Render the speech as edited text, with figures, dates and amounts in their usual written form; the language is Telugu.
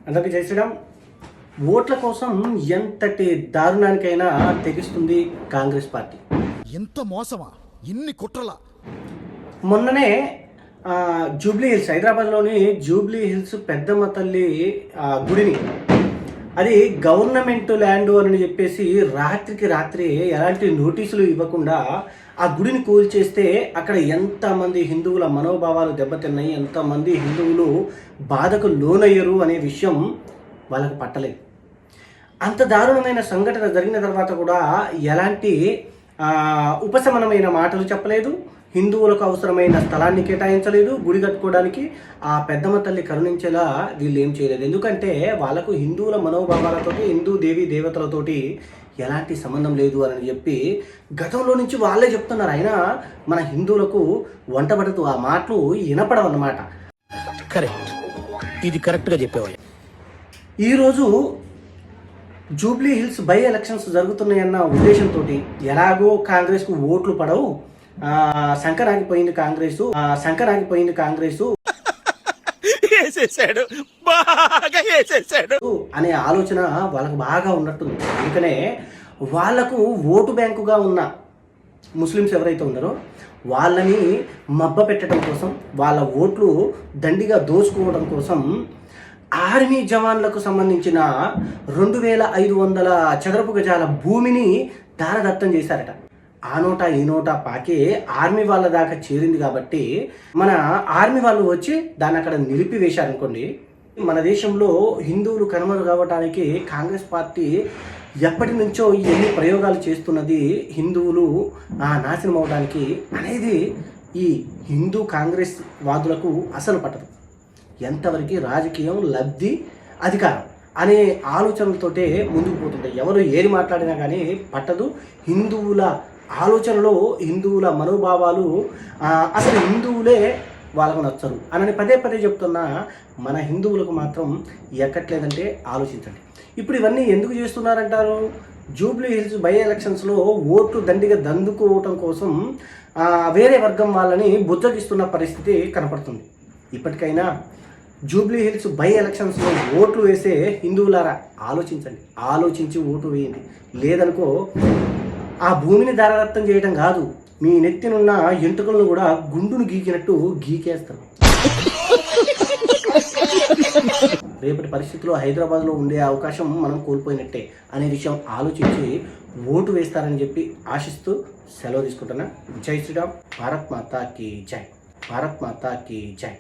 అందరికీ జై శ్రీరామ్. ఓట్ల కోసం ఎంతటి దారుణానికైనా తెగిస్తుంది కాంగ్రెస్ పార్టీ. ఎంత మోసమా, ఇన్ని కుట్రలా. మొన్ననే జూబ్లీ హిల్స్, హైదరాబాద్లోని జూబ్లీ హిల్స్ పెద్దమ్మ తల్లి గుడిని, అది గవర్నమెంట్ ల్యాండ్ అని చెప్పేసి రాత్రికి రాత్రి ఎలాంటి నోటీసులు ఇవ్వకుండా ఆ గుడిని కూల్చేస్తే అక్కడ ఎంతమంది హిందువుల మనోభావాలు దెబ్బతిన్నాయి, ఎంతమంది హిందువులు బాధకు లోనయ్యరు అనే విషయం వాళ్ళకు పట్టలేదు. అంత దారుణమైన సంఘటన జరిగిన తర్వాత కూడా ఎలాంటి ఉపశమనమైన మాటలు చెప్పలేదు, హిందువులకు అవసరమైన స్థలాన్ని కేటాయించలేదు, గుడి కట్టుకోవడానికి ఆ పెద్దమ్మ తల్లి కరుణించేలా వీళ్ళు ఏం చేయలేదు. ఎందుకంటే వాళ్ళకు హిందువుల మనోభావాలతోటి, హిందూ దేవీ దేవతలతోటి ఎలాంటి సంబంధం లేదు అని చెప్పి గతంలో నుంచి వాళ్ళే చెప్తున్నారు. అయినా మన హిందువులకు వంటబడదు, ఆ మాటలు వినపడవు అన్నమాట. కరెక్ట్, ఇది కరెక్ట్గా చెప్పేవాళ్ళు. ఈరోజు జూబ్లీ హిల్స్ బై ఎలక్షన్స్ జరుగుతున్నాయన్న ఉద్దేశంతో ఎలాగో కాంగ్రెస్కు ఓట్లు పడవు, సంకరాగిపోయింది కాంగ్రెస్ అనే ఆలోచన వాళ్ళకు బాగా ఉన్నట్టుంది. అందుకనే వాళ్లకు ఓటు బ్యాంకుగా ఉన్న ముస్లిమ్స్ ఎవరైతే ఉన్నారో వాళ్ళని మబ్బ పెట్టడం కోసం, వాళ్ళ ఓట్లు దండిగా దోచుకోవడం కోసం ఆర్మీ జవాన్లకు సంబంధించిన 2500 చదరపు గజాల భూమిని దారదత్తం చేశారట. ఆ నోటా ఈ నోటా పాకి ఆర్మీ వాళ్ళ దాకా చేరింది కాబట్టి మన ఆర్మీ వాళ్ళు వచ్చి దాన్ని అక్కడ నిలిపివేశారనుకోండి. మన దేశంలో హిందువులు కనుమరుగవటానికి కాంగ్రెస్ పార్టీ ఎప్పటి నుంచో ఎన్ని ప్రయోగాలు చేస్తున్నది, హిందువులు నాశనం అవడానికి అనేది ఈ హిందూ కాంగ్రెస్ వాదులకు అసలు పట్టదు. ఎంతవరకు రాజకీయం, లబ్ధి, అధికారం అనే ఆలోచనలతోటే ముందుకు పోతుంటాయి. ఎవరు ఏది మాట్లాడినా కానీ పట్టదు. హిందువుల ఆలోచనలో, హిందువుల మనోభావాలు, అసలు హిందువులే వాళ్ళకు నచ్చరు అని పదే పదే చెప్తున్నా మన హిందువులకు మాత్రం ఎక్కట్లేదంటే ఆలోచించండి. ఇప్పుడు ఇవన్నీ ఎందుకు చేస్తున్నారంటారు? జూబ్లీ హిల్స్ బై ఎలక్షన్స్లో ఓట్లు దండిగా దందుకోవటం కోసం వేరే వర్గం వాళ్ళని బుజ్జగిస్తున్న పరిస్థితి కనపడుతుంది. ఇప్పటికైనా జూబ్లీ హిల్స్ బై ఎలక్షన్స్లో ఓట్లు వేసే హిందువులారా ఆలోచించండి, ఆలోచించి ఓటు వేయండి. లేదనుకో ఆ భూమిని దారదత్తం చేయడం కాదు, మీ నెత్తినున్న ఎంటుకలను కూడా గుండును గీకినట్టు గీకేస్తారు. రేపటి పరిస్థితిలో హైదరాబాద్లో ఉండే అవకాశం మనం కోల్పోయినట్టే అనే విషయం ఆలోచించి ఓటు వేస్తారని చెప్పి ఆశిస్తూ సెలవు తీసుకుంటున్నా. జై శ్రీరామ్. భారత్ మాతా కీ జై. భారత్ మాతా కీ జై.